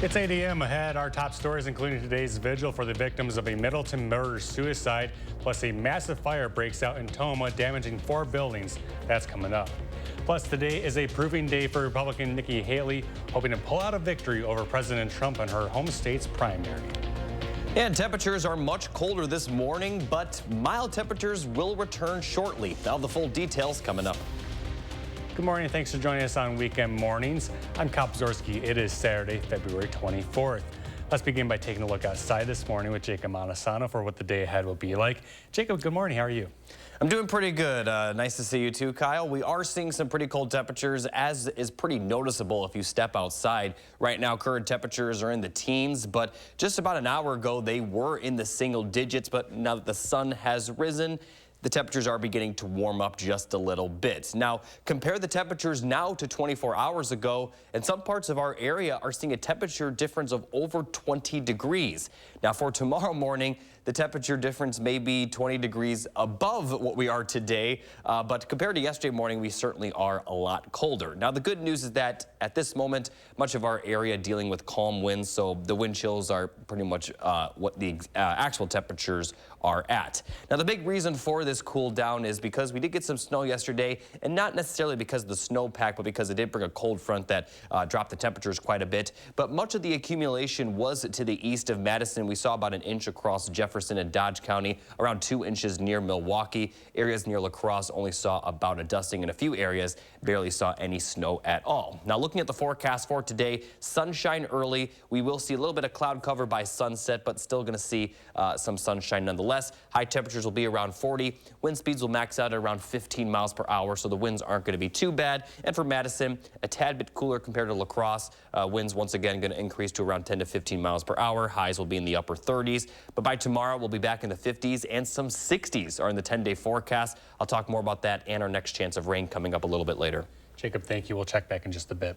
It's 8 a.m. ahead. Our top stories, including today's vigil for the victims of a Middleton murder-suicide, plus a massive fire breaks out in Tomah, damaging 4 buildings. That's coming up. Plus, today is a proving day for Republican Nikki Haley, hoping to pull out a victory over President Trump in her home state's primary. And temperatures are much colder this morning, but mild temperatures will return shortly. Now the full details coming up. Good morning. Thanks for joining us on Weekend Mornings. I'm Kyle Pazorski. It is Saturday, February 24th. Let's begin by taking a look outside this morning with Jacob Montesano for what the day ahead will be like. Jacob, good morning. How are you? I'm doing pretty good. Nice to see you too, Kyle. We are seeing some pretty cold temperatures, as is pretty noticeable if you step outside. Right now, current temperatures are in the teens, but just about an hour ago, they were in the single digits. But now that the sun has risen, the temperatures are beginning to warm up just a little bit. Now, compare the temperatures now to 24 hours ago, and some parts of our area are seeing a temperature difference of over 20 degrees. Now, for tomorrow morning, the temperature difference may be 20 degrees above what we are today, but compared to yesterday morning, we certainly are a lot colder. Now, the good news is that at this moment, much of our area dealing with calm winds, so the wind chills are pretty much what the actual temperatures are at. Now, the big reason for this cool down is because we did get some snow yesterday, and not necessarily because of the snowpack, but because it did bring a cold front that dropped the temperatures quite a bit. But much of the accumulation was to the east of Madison. We saw about an inch across Jefferson and Dodge County, around 2 inches near Milwaukee. Areas near La Crosse only saw about a dusting, and a few areas barely saw any snow at all. Now, looking at the forecast for today, sunshine early. We will see a little bit of cloud cover by sunset, but still going to see some sunshine nonetheless. High temperatures will be around 40. Wind speeds will max out at around 15 miles per hour, so the winds aren't going to be too bad. And for Madison, a tad bit cooler compared to La Crosse. Winds once again going to increase to around 10 to 15 miles per hour. Highs will be in the upper 30s. But by tomorrow, we'll be back in the 50s, and some 60s are in the 10-day forecast. I'll talk more about that and our next chance of rain coming up a little bit later. Jacob, thank you. We'll check back in just a bit.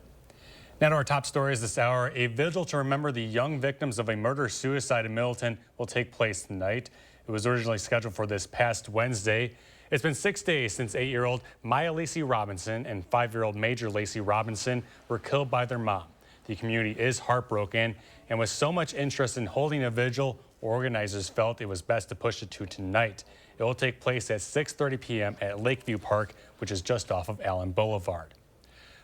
Now to our top stories this hour. A vigil to remember the young victims of a murder-suicide in Middleton will take place tonight. It was originally scheduled for this past Wednesday. It's been 6 days since 8-year-old Maya Lacey Robinson and 5-year-old Major Lacey Robinson were killed by their mom. The community is heartbroken, and with so much interest in holding a vigil, organizers felt it was best to push it to tonight. It will take place at 6:30 p.m. at Lakeview Park, which is just off of Allen Boulevard.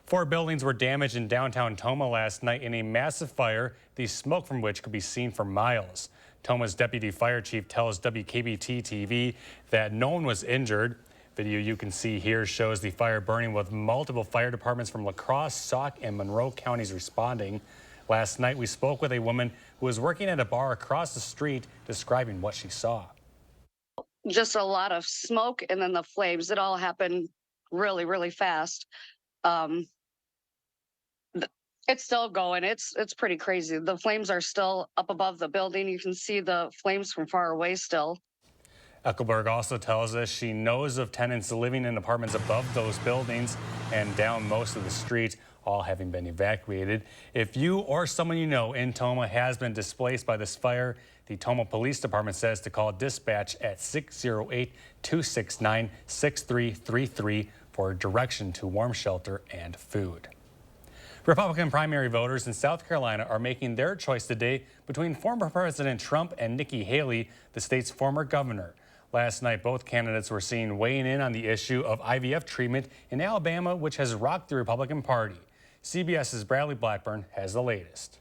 4 buildings were damaged in downtown Tomah last night in a massive fire, the smoke from which could be seen for miles. Tomah's deputy fire chief tells WKBT-TV that no one was injured. Video you can see here shows the fire burning with multiple fire departments from La Crosse, Sauk, and Monroe counties responding. Last night, we spoke with a woman who was working at a bar across the street, describing what she saw. Just a lot of smoke and then the flames. It all happened really, really fast. It's still going. It's pretty crazy. The flames are still up above the building. You can see the flames from far away still. Eckelberg also tells us she knows of tenants living in apartments above those buildings and down most of the street, all having been evacuated. If you or someone you know in Tomah has been displaced by this fire, the Tomah Police Department says to call dispatch at 608-269-6333 for direction to warm shelter and food. Republican primary voters in South Carolina are making their choice today between former President Trump and Nikki Haley, the state's former governor. Last night, both candidates were seen weighing in on the issue of IVF treatment in Alabama, which has rocked the Republican Party. CBS's Bradley Blackburn has the latest.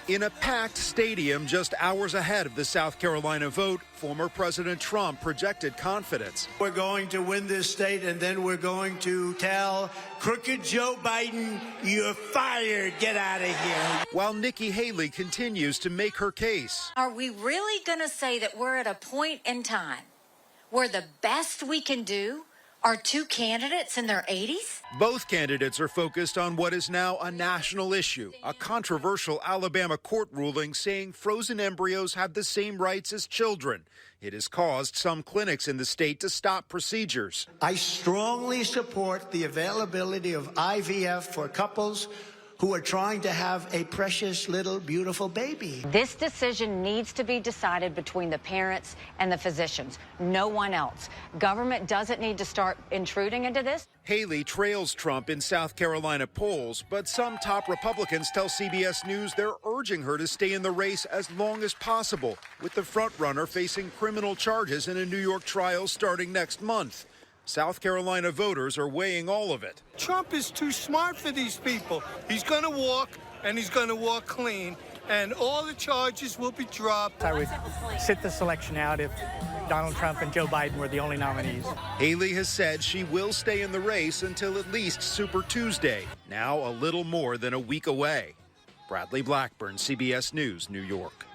In a packed stadium just hours ahead of the South Carolina vote, former President Trump projected confidence. We're going to win this state, and then we're going to tell crooked Joe Biden, you're fired, get out of here. While Nikki Haley continues to make her case. Are we really going to say that we're at a point in time where the best we can do are 2 candidates in their 80s? Both candidates are focused on what is now a national issue, a controversial Alabama court ruling saying frozen embryos have the same rights as children. It has caused some clinics in the state to stop procedures. I strongly support the availability of IVF for couples who are trying to have a precious little beautiful baby. This decision needs to be decided between the parents and the physicians, no one else. Government doesn't need to start intruding into this. Haley trails Trump in South Carolina polls, but some top Republicans tell CBS News they're urging her to stay in the race as long as possible, with the frontrunner facing criminal charges in a New York trial starting next month. South Carolina voters are weighing all of it. Trump is too smart for these people. He's going to walk, and he's going to walk clean, and all the charges will be dropped. I would sit this election out if Donald Trump and Joe Biden were the only nominees. Haley has said she will stay in the race until at least Super Tuesday, now a little more than a week away. Bradley Blackburn, CBS News, New York.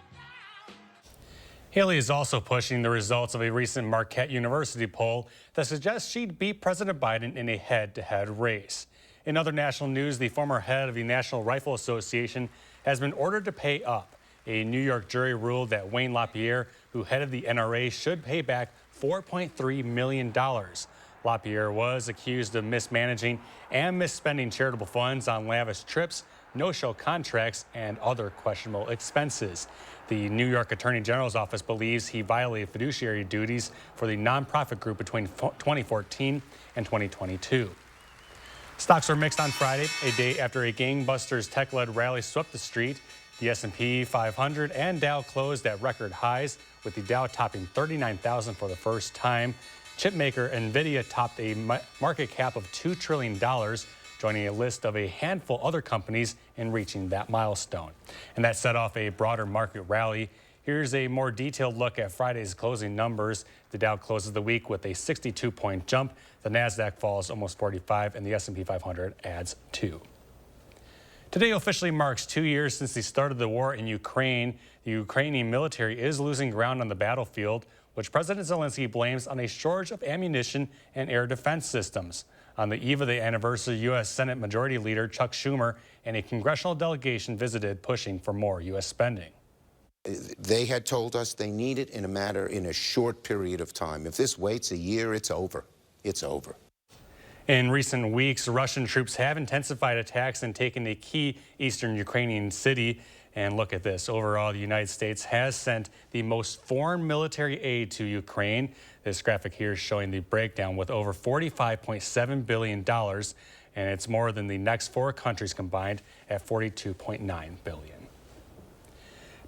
Haley is also pushing the results of a recent Marquette University poll that suggests she'd beat President Biden in a head-to-head race. In other national news, the former head of the National Rifle Association has been ordered to pay up. A New York jury ruled that Wayne LaPierre, who headed the NRA, should pay back $4.3 million. LaPierre was accused of mismanaging and misspending charitable funds on lavish trips, no-show contracts, and other questionable expenses. The New York Attorney General's office believes he violated fiduciary duties for the nonprofit group between 2014 and 2022. Stocks were mixed on Friday, a day after a gangbusters tech-led rally swept the street. The S&P 500 and Dow closed at record highs, with the Dow topping 39,000 for the first time. Chipmaker NVIDIA topped a market cap of $2 trillion, joining a list of a handful other companies in reaching that milestone. And that set off a broader market rally. Here's a more detailed look at Friday's closing numbers. The Dow closes the week with a 62-point jump. The Nasdaq falls almost 45, and the S&P 500 adds 2. Today officially marks 2 years since the start of the war in Ukraine. The Ukrainian military is losing ground on the battlefield, which President Zelensky blames on a shortage of ammunition and air defense systems. On the eve of the anniversary, U.S. Senate Majority Leader Chuck Schumer and a congressional delegation visited, pushing for more U.S. spending. They had told us they need it in a short period of time. If this waits a year, it's over. It's over. In recent weeks, Russian troops have intensified attacks and taken a key eastern Ukrainian city. And look at this. Overall, the United States has sent the most foreign military aid to Ukraine. This graphic here is showing the breakdown with over $45.7 billion, and it's more than the next 4 countries combined at $42.9 billion.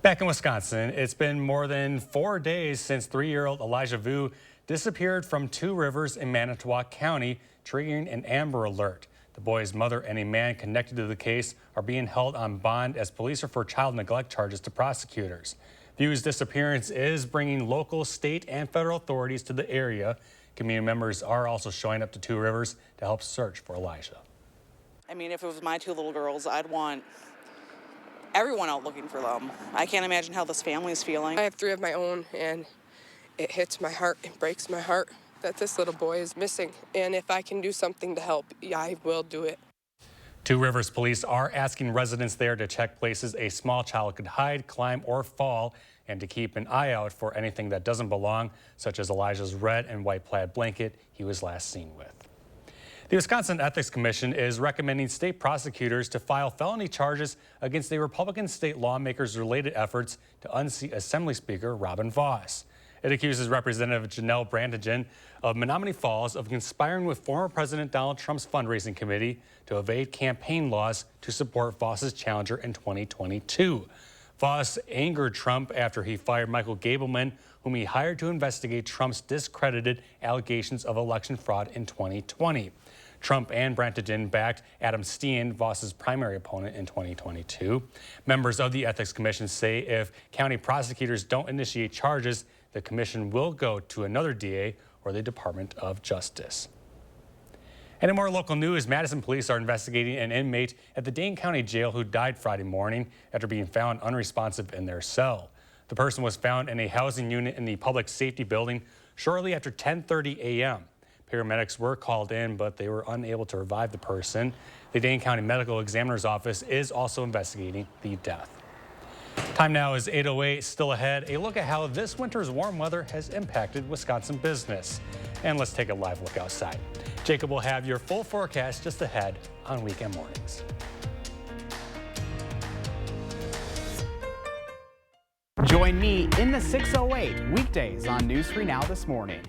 Back in Wisconsin, it's been more than 4 days since 3-year-old Elijah Vu disappeared from Two Rivers in Manitowoc County, triggering an Amber Alert. The boy's mother and a man connected to the case are being held on bond as police refer child neglect charges to prosecutors. Vu's disappearance is bringing local, state, and federal authorities to the area. Community members are also showing up to Two Rivers to help search for Elijah. I mean, if it was my 2 little girls, I'd want everyone out looking for them. I can't imagine how this family is feeling. I have 3 of my own, and it hits my heart, it breaks my heart that this little boy is missing. And if I can do something to help, yeah, I will do it. Two Rivers police are asking residents there to check places a small child could hide, climb, or fall, and to keep an eye out for anything that doesn't belong, such as Elijah's red and white plaid blanket he was last seen with. The Wisconsin Ethics Commission is recommending state prosecutors to file felony charges against the Republican state lawmakers' related efforts to unseat Assembly Speaker Robin Vos. It accuses Representative Janelle Brantagen of Menominee Falls of conspiring with former President Donald Trump's fundraising committee to evade campaign laws to support Vos's challenger in 2022. Vos angered Trump after he fired Michael Gableman, whom he hired to investigate Trump's discredited allegations of election fraud in 2020. Trump and Brantagen backed Adam Steen, Vos's primary opponent in 2022. Members of the Ethics Commission say if county prosecutors don't initiate charges, the commission will go to another DA or the Department of Justice. And in more local news, Madison police are investigating an inmate at the Dane County Jail who died Friday morning after being found unresponsive in their cell. The person was found in a housing unit in the public safety building shortly after 10:30 a.m. Paramedics were called in, but they were unable to revive the person. The Dane County Medical Examiner's Office is also investigating the death. Time now is 8:08. Still ahead, a look at how this winter's warm weather has impacted Wisconsin business. And let's take a live look outside. Jacob will have your full forecast just ahead on Weekend Mornings. Join me in the 608 weekdays on News 3 Now this morning.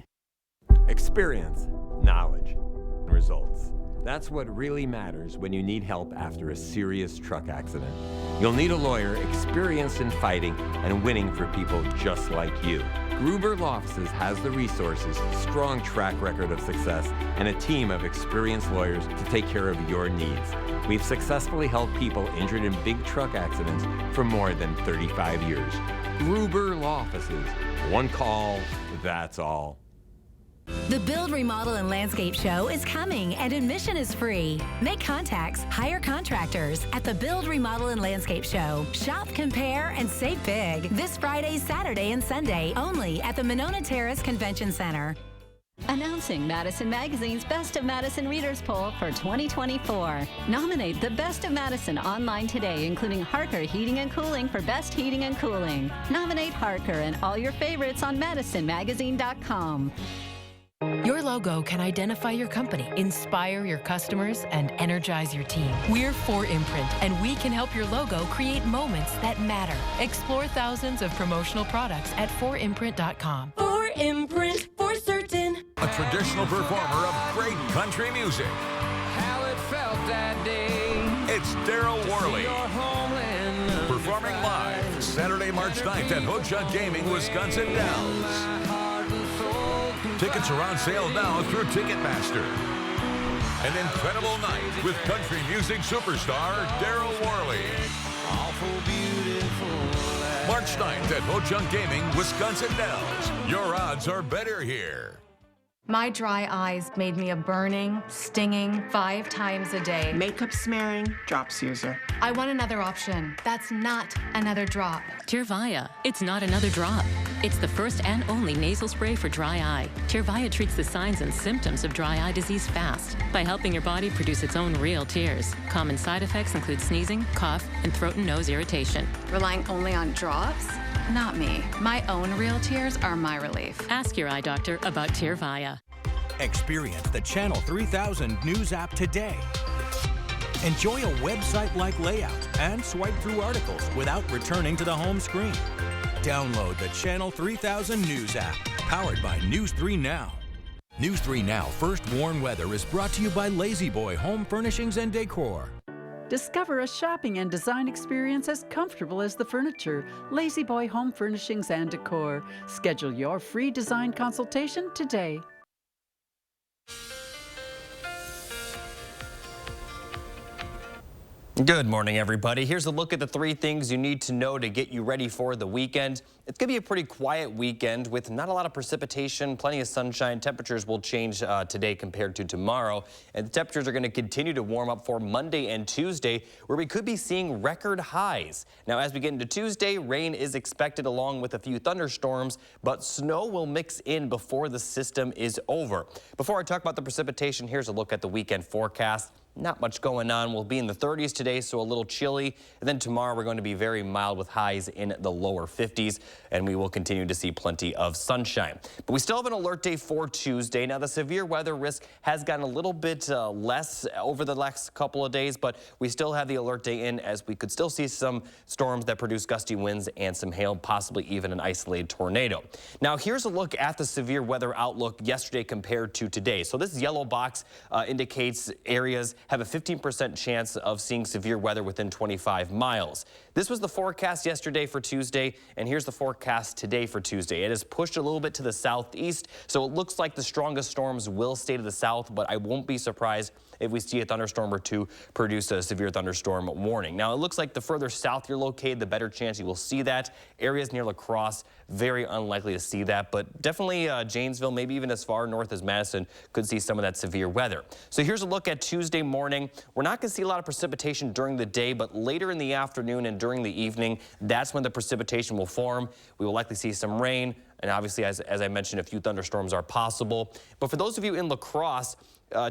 Experience, knowledge, results. That's what really matters when you need help after a serious truck accident. You'll need a lawyer experienced in fighting and winning for people just like you. Gruber Law Offices has the resources, strong track record of success, and a team of experienced lawyers to take care of your needs. We've successfully helped people injured in big truck accidents for more than 35 years. Gruber Law Offices. One call, that's all. The Build, Remodel, and Landscape Show is coming, and admission is free. Make contacts, hire contractors at the Build, Remodel, and Landscape Show. Shop, compare, and save big. This Friday, Saturday, and Sunday, only at the Monona Terrace Convention Center. Announcing Madison Magazine's Best of Madison Readers Poll for 2024. Nominate the Best of Madison online today, including Harker Heating and Cooling for Best Heating and Cooling. Nominate Harker and all your favorites on MadisonMagazine.com. Your logo can identify your company, inspire your customers, and energize your team. We're 4imprint, and we can help your logo create moments that matter. Explore thousands of promotional products at 4imprint.com. 4imprint, for certain. A traditional performer of great country music. How it felt that day. It's Daryl Worley. Performing live Saturday, March 9th at Ho-Chunk Gaming, Wisconsin Dells. Tickets are on sale now through Ticketmaster. An incredible night with country music superstar Daryl Worley. March 9th at Ho-Chunk Gaming, Wisconsin Dells. Your odds are better here. My dry eyes made me a burning, stinging 5 times a day. Makeup smearing, drops user. I want another option. That's not another drop. Tyrvaya. It's not another drop. It's the first and only nasal spray for dry eye. Tyrvaya treats the signs and symptoms of dry eye disease fast by helping your body produce its own real tears. Common side effects include sneezing, cough, and throat and nose irritation. Relying only on drops? Not me. My own real tears are my relief. Ask your eye doctor about Tyrvaya. Experience the Channel 3000 News app today. Enjoy a website-like layout and swipe through articles without returning to the home screen. Download the Channel 3000 News app, powered by News 3 Now. News 3 Now First Warn Weather is brought to you by Lazy Boy Home Furnishings and Decor. Discover a shopping and design experience as comfortable as the furniture. Lazy Boy Home Furnishings and Decor. Schedule your free design consultation today. Good morning, everybody. Here's a look at the 3 things you need to know to get you ready for the weekend. It's going to be a pretty quiet weekend with not a lot of precipitation, plenty of sunshine. Temperatures will change today compared to tomorrow, and the temperatures are going to continue to warm up for Monday and Tuesday, where we could be seeing record highs. Now, as we get into Tuesday, rain is expected along with a few thunderstorms, but snow will mix in before the system is over. Before I talk about the precipitation, here's a look at the weekend forecast. Not much going on. We'll be in the 30s today, so a little chilly. And then tomorrow we're going to be very mild with highs in the lower 50s, and we will continue to see plenty of sunshine. But we still have an alert day for Tuesday. Now, the severe weather risk has gotten a little bit less over the last couple of days, but we still have the alert day in, as we could still see some storms that produce gusty winds and some hail, possibly even an isolated tornado. Now, here's a look at the severe weather outlook yesterday compared to today. So this yellow box indicates areas have a 15% chance of seeing severe weather within 25 miles. This was the forecast yesterday for Tuesday, and here's the forecast today for Tuesday. It has pushed a little bit to the southeast, so it looks like the strongest storms will stay to the south, but I won't be surprised if we see a thunderstorm or two produce a severe thunderstorm warning. Now, it looks like the further south you're located, the better chance you will see that. Areas near La Crosse, very unlikely to see that, but definitely Janesville, maybe even as far north as Madison, could see some of that severe weather. So here's a look at Tuesday morning. We're not going to see a lot of precipitation during the day, but later in the afternoon and during the evening, that's when the precipitation will form. We will likely see some rain, and obviously, as I mentioned, a few thunderstorms are possible. But for those of you in La Crosse,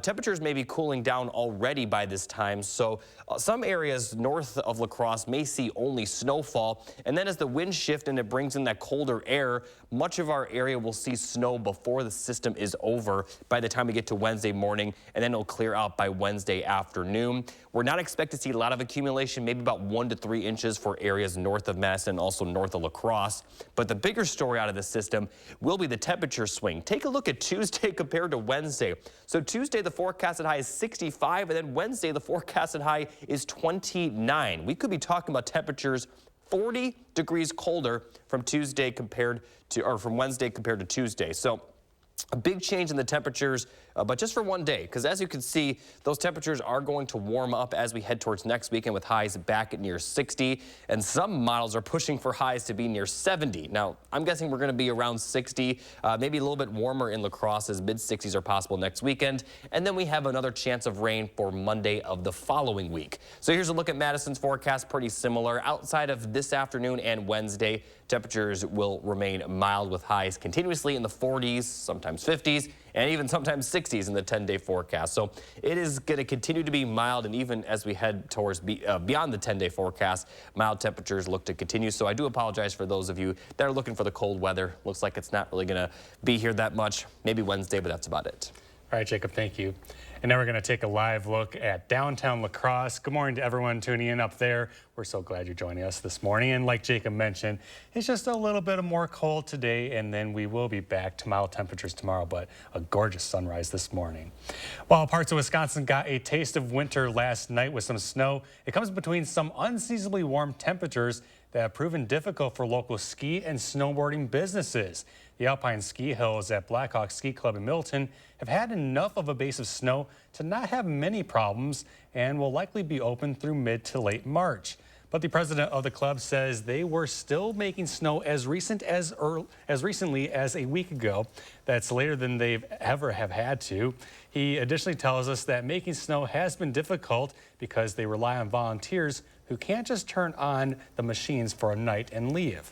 temperatures may be cooling down already by this time, so some areas north of La Crosse may see only snowfall. And then as the winds shift and it brings in that colder air, much of our area will see snow before the system is over by the time we get to Wednesday morning, and then it'll clear out by Wednesday afternoon. We're not expected to see a lot of accumulation, maybe about 1 to 3 inches for areas north of Madison and also north of La Crosse. But the bigger story out of the system will be the temperature swing. Take a look at Tuesday compared to Wednesday. So Tuesday, the forecasted high is 65, and then Wednesday, the forecasted high is 29. We could be talking about temperatures 40 degrees colder from Wednesday compared to Tuesday. So a big change in the temperatures, but just for one day, because as you can see, those temperatures are going to warm up as we head towards next weekend with highs back at near 60, and some models are pushing for highs to be near 70. Now, I'm guessing we're going to be around 60, maybe a little bit warmer in La Crosse, as mid-60s are possible next weekend, and then we have another chance of rain for Monday of the following week. So here's a look at Madison's forecast, pretty similar. Outside of this afternoon and Wednesday, temperatures will remain mild with highs continuously in the 40s, sometimes 50s, and even sometimes 60s in the 10-day forecast. So it is going to continue to be mild, and even as we head towards beyond the 10-day forecast, mild temperatures look to continue. So I do apologize for those of you that are looking for the cold weather. Looks like it's not really going to be here that much. Maybe Wednesday, but that's about it. All right, Jacob, thank you. And now we're going to take a live look at downtown La Crosse. Good morning to everyone tuning in up there. We're so glad you're joining us this morning. And like Jacob mentioned, it's just a little bit more cold today, and then we will be back to mild temperatures tomorrow, but a gorgeous sunrise this morning. While parts of Wisconsin got a taste of winter last night with some snow, it comes between some unseasonably warm temperatures that have proven difficult for local ski and snowboarding businesses. The Alpine Ski Hills at Blackhawk Ski Club in Middleton have had enough of a base of snow to not have many problems and will likely be open through mid to late March. But the president of the club says they were still making snow as recently as a week ago. That's later than they've ever have had to. He additionally tells us that making snow has been difficult because they rely on volunteers who can't just turn on the machines for a night and leave.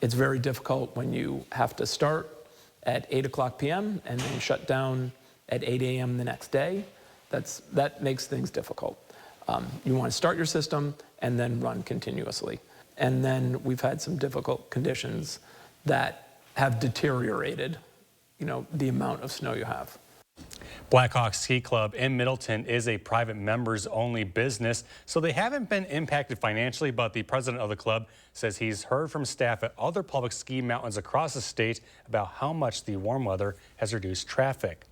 It's very difficult when you have to start at 8 o'clock p.m. and then shut down at 8 a.m. the next day. That makes things difficult. You want to start your system and then run continuously. And then we've had some difficult conditions that have deteriorated, the amount of snow you have. Blackhawk Ski Club in Middleton is a private members-only business, so they haven't been impacted financially, but the president of the club says he's heard from staff at other public ski mountains across the state about how much the warm weather has reduced traffic.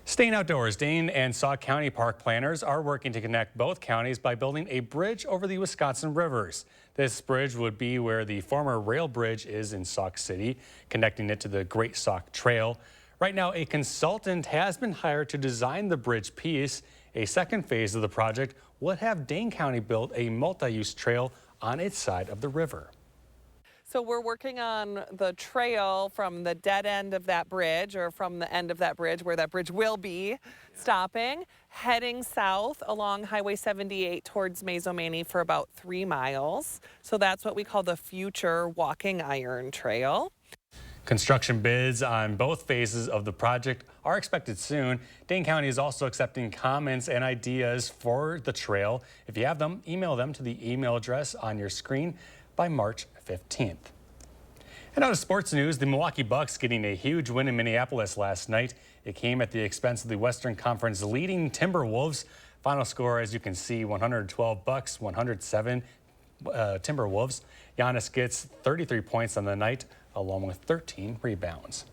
Staying outdoors, Dane and Sauk County park planners are working to connect both counties by building a bridge over the Wisconsin rivers. This bridge would be where the former rail bridge is in Sauk City, connecting it to the Great Sauk Trail. Right now, a consultant has been hired to design the bridge piece. A second phase of the project would have Dane County build a multi-use trail on its side of the river. So we're working on the trail from the dead end of that bridge, or from the end of that bridge where that bridge will be stopping, heading south along Highway 78 towards Maizomanie for about 3 miles. So that's what we call the future walking iron trail. Construction bids on both phases of the project are expected soon. Dane County is also accepting comments and ideas for the trail. If you have them, email them to the email address on your screen by March 15th. And out of sports news, the Milwaukee Bucks getting a huge win in Minneapolis last night. It came at the expense of the Western Conference leading Timberwolves. Final score, as you can see, 112 Bucks, 107 Timberwolves. Giannis gets 33 points on the night, along with 13 rebounds.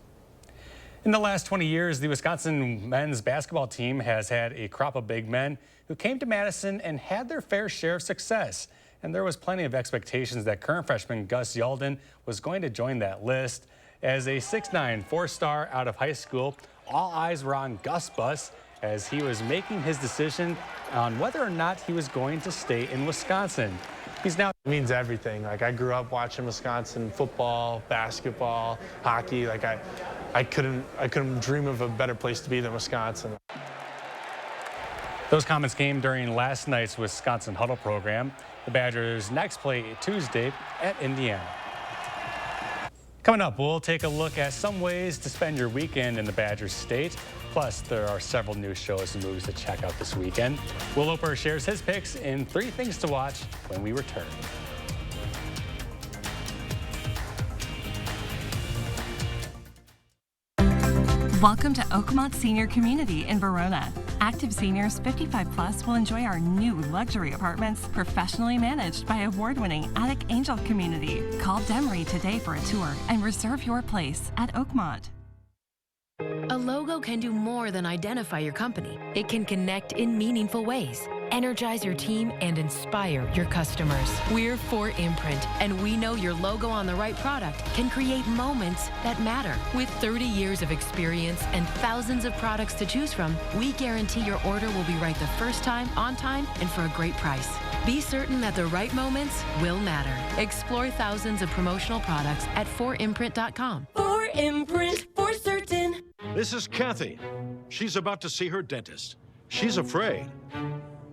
In the last 20 years, the Wisconsin men's basketball team has had a crop of big men who came to Madison and had their fair share of success. And there was plenty of expectations that current freshman Gus Yalden was going to join that list. As a 6'9", four-star out of high school, all eyes were on Gus Bus as he was making his decision on whether or not he was going to stay in Wisconsin. He's now It means everything. Like, I grew up watching Wisconsin football, basketball, hockey. Like, I couldn't dream of a better place to be than Wisconsin. Those comments came during last night's Wisconsin Huddle program. The Badgers next play Tuesday at Indiana. Coming up, we'll take a look at some ways to spend your weekend in the Badger State. Plus, there are several new shows and movies to check out this weekend. Will Loper shares his picks in 3 things to watch when we return. Welcome to Oakmont Senior Community in Verona. Active seniors 55 plus will enjoy our new luxury apartments, professionally managed by award-winning Attic Angel Community. Call Demery today for a tour and reserve your place at Oakmont. A logo can do more than identify your company. It can connect in meaningful ways, energize your team, and inspire your customers. We're 4imprint, and we know your logo on the right product can create moments that matter. With 30 years of experience and thousands of products to choose from, we guarantee your order will be right the first time, on time, and for a great price. Be certain that the right moments will matter. Explore thousands of promotional products at 4imprint.com. 4imprint, for certain. This is Kathy. She's about to see her dentist. She's afraid.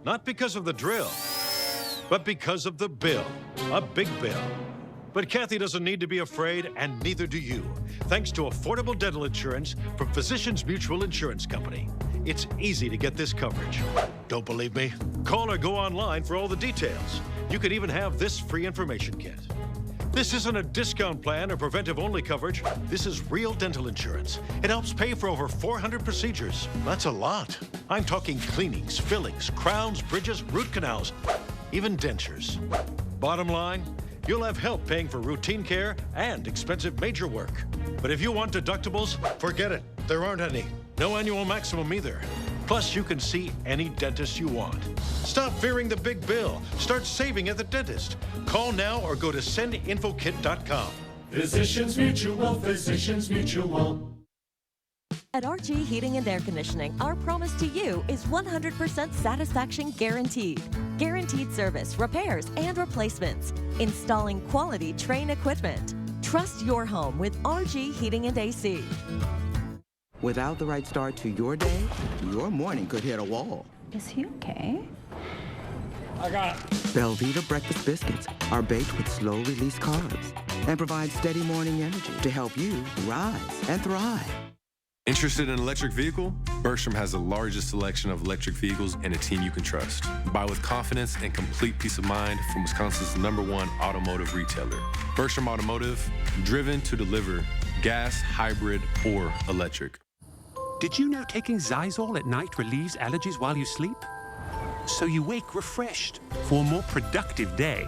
Not because of the drill, but because of the bill. A big bill. But Kathy doesn't need to be afraid, and neither do you. Thanks to affordable dental insurance from Physicians Mutual Insurance Company. It's easy to get this coverage. Don't believe me? Call or go online for all the details. You could even have this free information kit. This isn't a discount plan or preventive-only coverage. This is real dental insurance. It helps pay for over 400 procedures. That's a lot. I'm talking cleanings, fillings, crowns, bridges, root canals, even dentures. Bottom line, you'll have help paying for routine care and expensive major work. But if you want deductibles, forget it. There aren't any. No annual maximum either. Plus, you can see any dentist you want. Stop fearing the big bill. Start saving at the dentist. Call now or go to sendinfokit.com. Physicians Mutual, Physicians Mutual. At RG Heating and Air Conditioning, our promise to you is 100% satisfaction guaranteed. Guaranteed service, repairs, and replacements. Installing quality Trane equipment. Trust your home with RG Heating and AC. Without the right start to your day, your morning could hit a wall. Is he okay? I got it. Belvita breakfast biscuits are baked with slow-release carbs and provide steady morning energy to help you rise and thrive. Interested in an electric vehicle? Bergstrom has the largest selection of electric vehicles and a team you can trust. Buy with confidence and complete peace of mind from Wisconsin's #1 automotive retailer. Bergstrom Automotive, driven to deliver gas, hybrid, or electric. Did you know taking Zysol at night relieves allergies while you sleep? So you wake refreshed for a more productive day.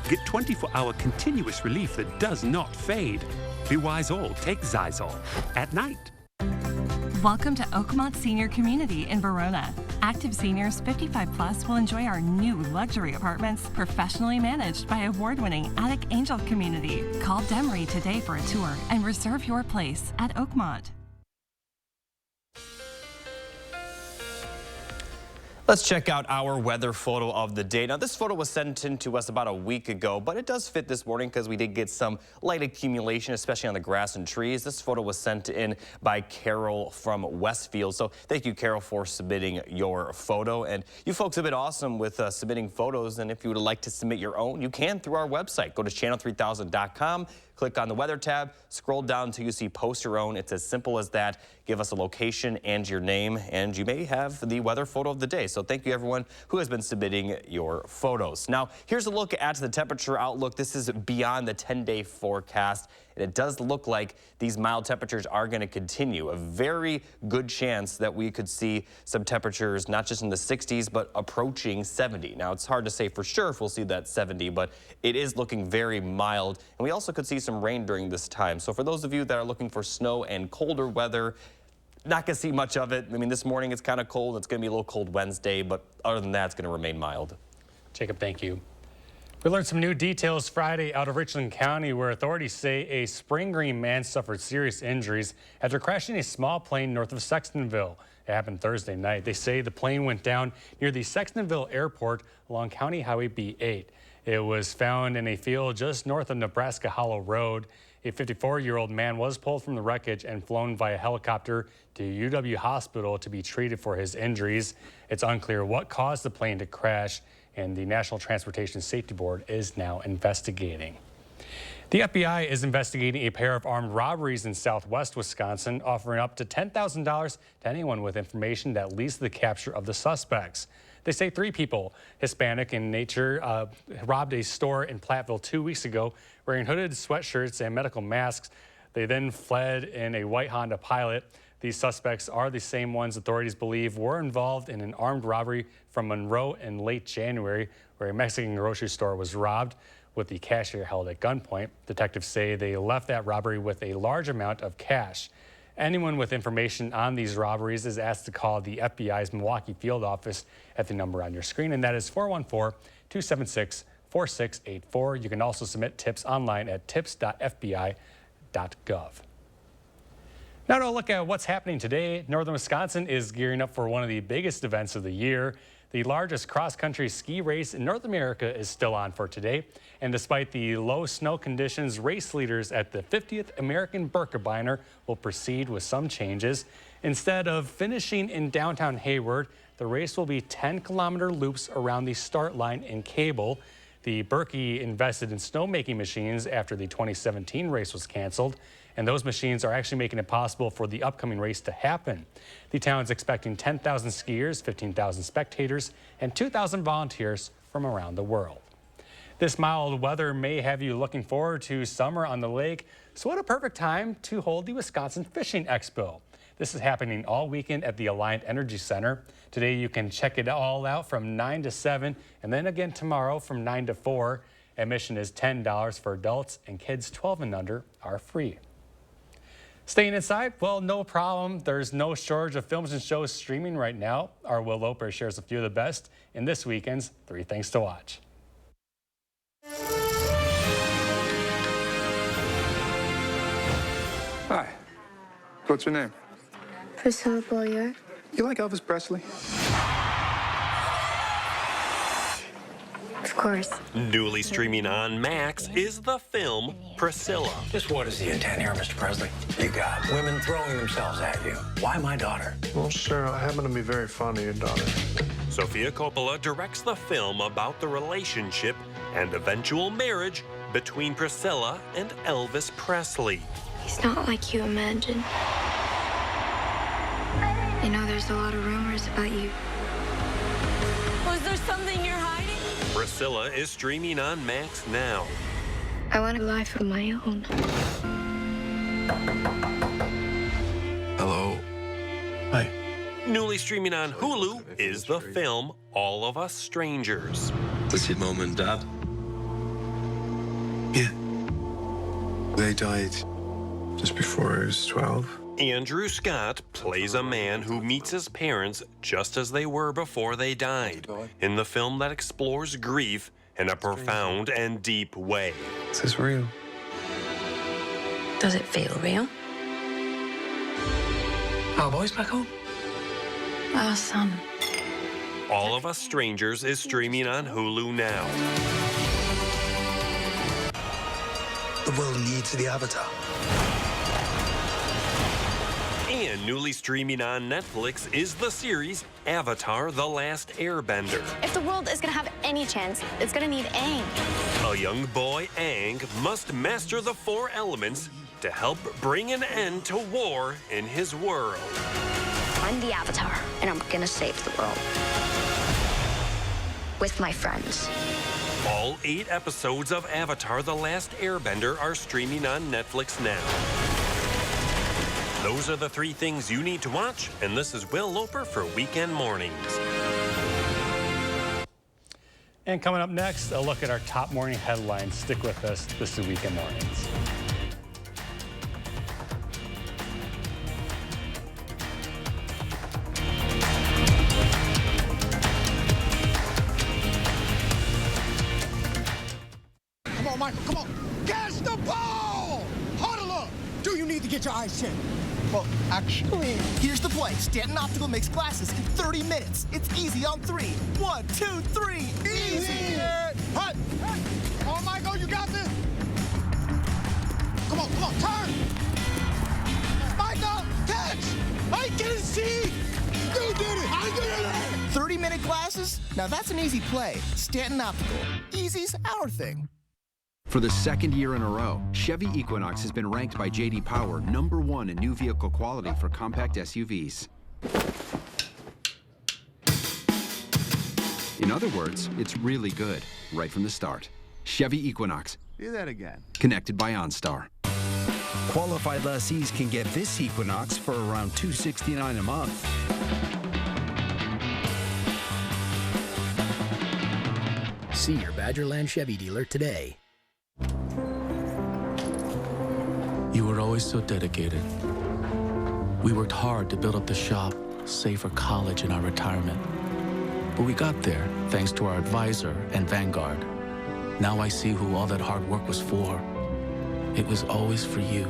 Get 24-hour continuous relief that does not fade. Be wise all, take Zysol at night. Welcome to Oakmont Senior Community in Verona. Active seniors 55 plus will enjoy our new luxury apartments, professionally managed by award-winning Attic Angel Community. Call Demery today for a tour and reserve your place at Oakmont. Let's check out our weather photo of the day. Now, this photo was sent in to us about a week ago, but it does fit this morning because we did get some light accumulation, especially on the grass and trees. This photo was sent in by Carol from Westfield. So thank you, Carol, for submitting your photo. And you folks have been awesome with submitting photos. And if you would like to submit your own, you can through our website. Go to channel3000.com. Click on the weather tab, scroll down until you see post your own. It's as simple as that. Give us a location and your name, and you may have the weather photo of the day. So thank you, everyone who has been submitting your photos. Now, here's a look at the temperature outlook. This is beyond the 10-day forecast, and it does look like these mild temperatures are going to continue. A very good chance that we could see some temperatures not just in the 60s, but approaching 70. Now, it's hard to say for sure if we'll see that 70, but it is looking very mild. And we also could see some rain during this time. So for those of you that are looking for snow and colder weather, not going to see much of it. I mean, this morning it's kind of cold. It's going to be a little cold Wednesday, but other than that, it's going to remain mild. Jacob, thank you. We learned some new details Friday out of Richland County, where authorities say a Spring Green man suffered serious injuries after crashing a small plane north of Sextonville. It happened Thursday night. They say the plane went down near the Sextonville Airport along County Highway B8. It was found in a field just north of Nebraska Hollow Road. A 54-year-old man was pulled from the wreckage and flown via helicopter to UW Hospital to be treated for his injuries. It's unclear what caused the plane to crash, and the National Transportation Safety Board is now investigating. The FBI is investigating a pair of armed robberies in southwest Wisconsin, offering up to $10,000 to anyone with information that leads to the capture of the suspects. They say 3 people, Hispanic in nature, robbed a store in Platteville 2 weeks ago wearing hooded sweatshirts and medical masks. They then fled in a white Honda Pilot. These suspects are the same ones authorities believe were involved in an armed robbery from Monroe in late January, where a Mexican grocery store was robbed with the cashier held at gunpoint. Detectives say they left that robbery with a large amount of cash. Anyone with information on these robberies is asked to call the FBI's Milwaukee field office at the number on your screen, and that is 414-276-4684. You can also submit tips online at tips.fbi.gov. Now to look at what's happening today. Northern Wisconsin is gearing up for one of the biggest events of the year. The largest cross-country ski race in North America is still on for today. And despite the low snow conditions, race leaders at the 50th American Birkebeiner will proceed with some changes. Instead of finishing in downtown Hayward, the race will be 10-kilometer loops around the start line in Cable. The Birkie invested in snowmaking machines after the 2017 race was canceled, and those machines are actually making it possible for the upcoming race to happen. The town's expecting 10,000 skiers, 15,000 spectators, and 2,000 volunteers from around the world. This mild weather may have you looking forward to summer on the lake, so what a perfect time to hold the Wisconsin Fishing Expo. This is happening all weekend at the Alliant Energy Center. Today you can check it all out from 9 to 7, and then again tomorrow from 9 to 4. Admission is $10 for adults, and kids 12 and under are free. Staying inside? Well, no problem. There's no shortage of films and shows streaming right now. Our Will Loper shares a few of the best in this weekend's 3 Things to Watch. Hi. What's your name? Priscilla Beaulieu. You like Elvis Presley? Of course. Newly streaming on Max is the film Priscilla. Just what is the intent here, Mr. Presley? You got women throwing themselves at you. Why my daughter? Well, sir, I happen to be very fond of your daughter. Sofia Coppola directs the film about the relationship and eventual marriage between Priscilla and Elvis Presley. He's not like you imagine. You know, there's a lot of rumors about you. Was there something you're hiding? Priscilla is streaming on Max now. I want a life of my own. Hello. Hi. Newly streaming on Hulu is the film All of Us Strangers. This your mom and dad? Yeah. They died just before I was 12. Andrew Scott plays a man who meets his parents just as they were before they died in the film that explores grief in a profound and deep way. Is this real? Does it feel real? Our boys back home? Our son. All of Us Strangers is streaming on Hulu now. The world needs the Avatar. And newly streaming on Netflix is the series Avatar: The Last Airbender. If the world is gonna have any chance, it's gonna need Aang. A young boy, Aang, must master the 4 elements to help bring an end to war in his world. I'm the Avatar, and I'm gonna save the world. With my friends. All 8 episodes of Avatar: The Last Airbender are streaming on Netflix now. Those are the 3 things you need to watch, and this is Will Loper for Weekend Mornings. And coming up next, a look at our top morning headlines. Stick with us. This is Weekend Mornings. Come on, Michael, come on. Catch the ball! Huddle up! Do you need to get your eyes checked? Well, actually... Here's the play. Stanton Optical makes glasses in 30 minutes. It's easy on 3. 1, 2, 3. Easy! Hut! Come on, Michael, you got this! Come on, turn! Michael, catch! I can see! You did it! I did it! 30-minute glasses? Now that's an easy play. Stanton Optical. Easy's our thing. For the second year in a row, Chevy Equinox has been ranked by J.D. Power #1 in new vehicle quality for compact SUVs. In other words, it's really good, right from the start. Chevy Equinox. Do that again. Connected by OnStar. Qualified lessees can get this Equinox for around $269 a month. See your Badgerland Chevy dealer today. You were always so dedicated. We worked hard to build up the shop, save for college and our retirement. But we got there thanks to our advisor and Vanguard. Now I see who all that hard work was for. It was always for you.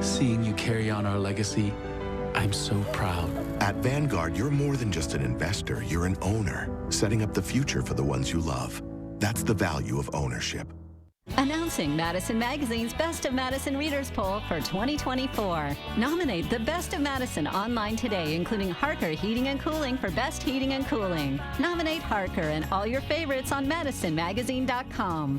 Seeing you carry on our legacy, I'm so proud. At Vanguard, you're more than just an investor, you're an owner, setting up the future for the ones you love. That's the value of ownership. Announcing Madison Magazine's Best of Madison Readers Poll for 2024. Nominate the Best of Madison online today, including Harker Heating and Cooling for Best Heating and Cooling. Nominate Harker and all your favorites on MadisonMagazine.com.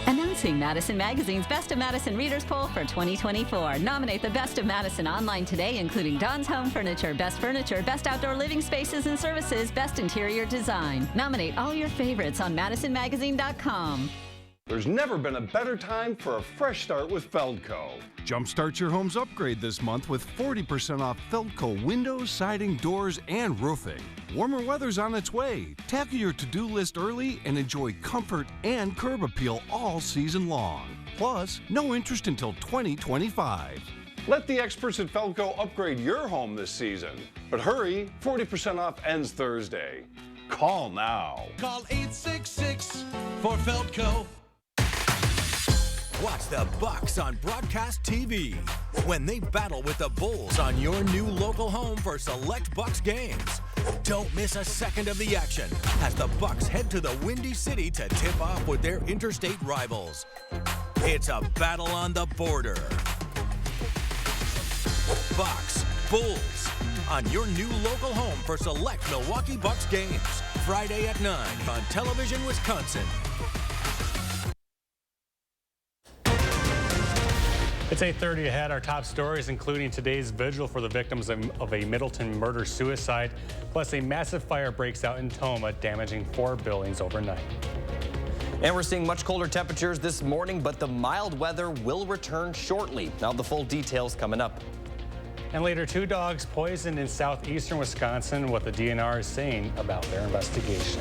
Announcing Madison Magazine's Best of Madison Readers Poll for 2024. Nominate the Best of Madison online today, including Don's Home Furniture, Best Outdoor Living Spaces and Services, Best Interior Design. Nominate all your favorites on MadisonMagazine.com. There's never been a better time for a fresh start with Feldco. Jumpstart your home's upgrade this month with 40% off Feldco windows, siding, doors, and roofing. Warmer weather's on its way. Tackle your to-do list early and enjoy comfort and curb appeal all season long. Plus, no interest until 2025. Let the experts at Feldco upgrade your home this season. But hurry, 40% off ends Thursday. Call now. Call 866 for Feldco. Watch the Bucks on broadcast TV when they battle with the Bulls on your new local home for select Bucks games. Don't miss a second of the action as the Bucks head to the Windy City to tip off with their interstate rivals. It's a battle on the border. Bucks, Bulls on your new local home for select Milwaukee Bucks games. Friday at 9 on Television Wisconsin. It's 8:30 ahead. Our top stories, including today's vigil for the victims of a Middleton murder-suicide, plus a massive fire breaks out in Toma, damaging 4 buildings overnight. And we're seeing much colder temperatures this morning, but the mild weather will return shortly. Now the full details coming up. And later, 2 dogs poisoned in southeastern Wisconsin, what the DNR is saying about their investigation.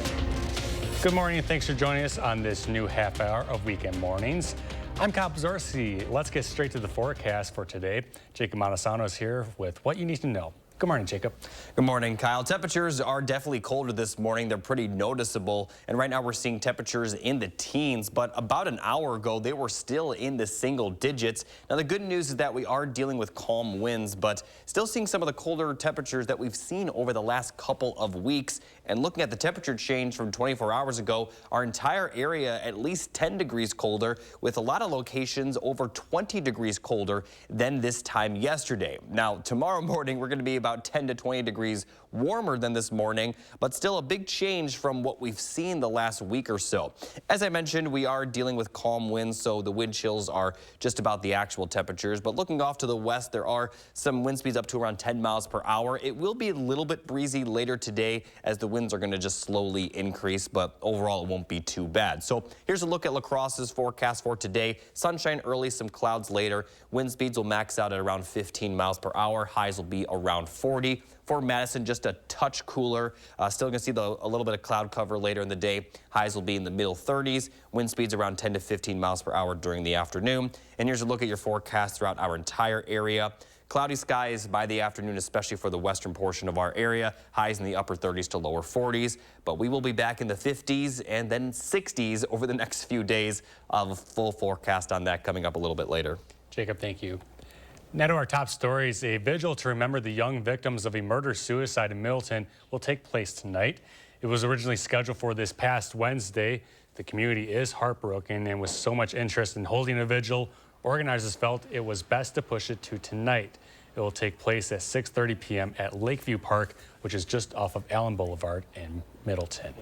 Good morning, and thanks for joining us on this new half hour of Weekend Mornings. I'm Kyle Pazorski. Let's get straight to the forecast for today. Jacob Montesano is here with what you need to know. Good morning, Jacob. Good morning, Kyle. Temperatures are definitely colder this morning. They're pretty noticeable. And right now we're seeing temperatures in the teens, but about an hour ago, they were still in the single digits. Now, the good news is that we are dealing with calm winds, but still seeing some of the colder temperatures that we've seen over the last couple of weeks. And looking at the temperature change from 24 hours ago, our entire area at least 10 degrees colder, with a lot of locations over 20 degrees colder than this time yesterday. Now, tomorrow morning, we're going to be about 10 to 20 degrees warmer than this morning, but still a big change from what we've seen the last week or so. As I mentioned, we are dealing with calm winds, so the wind chills are just about the actual temperatures. But looking off to the west, there are some wind speeds up to around 10 miles per hour. It will be a little bit breezy later today as the winds are going to just slowly increase, but overall it won't be too bad. So here's a look at La Crosse's forecast for today. Sunshine early, some clouds later. Wind speeds will max out at around 15 miles per hour. Highs will be around 40. For Madison, just a touch cooler. Still going to see a little bit of cloud cover later in the day. Highs will be in the middle 30s. Wind speeds around 10 to 15 miles per hour during the afternoon. And here's a look at your forecast throughout our entire area. Cloudy skies by the afternoon, especially for the western portion of our area. Highs in the upper 30s to lower 40s. But we will be back in the 50s and then 60s over the next few days. Of a full forecast on that coming up a little bit later. Jacob, thank you. Now to our top stories. A vigil to remember the young victims of a murder-suicide in Middleton will take place tonight. It was originally scheduled for this past Wednesday. The community is heartbroken, and with so much interest in holding a vigil, organizers felt it was best to push it to tonight. It will take place at 6:30 p.m. at Lakeview Park, which is just off of Allen Boulevard in Middleton.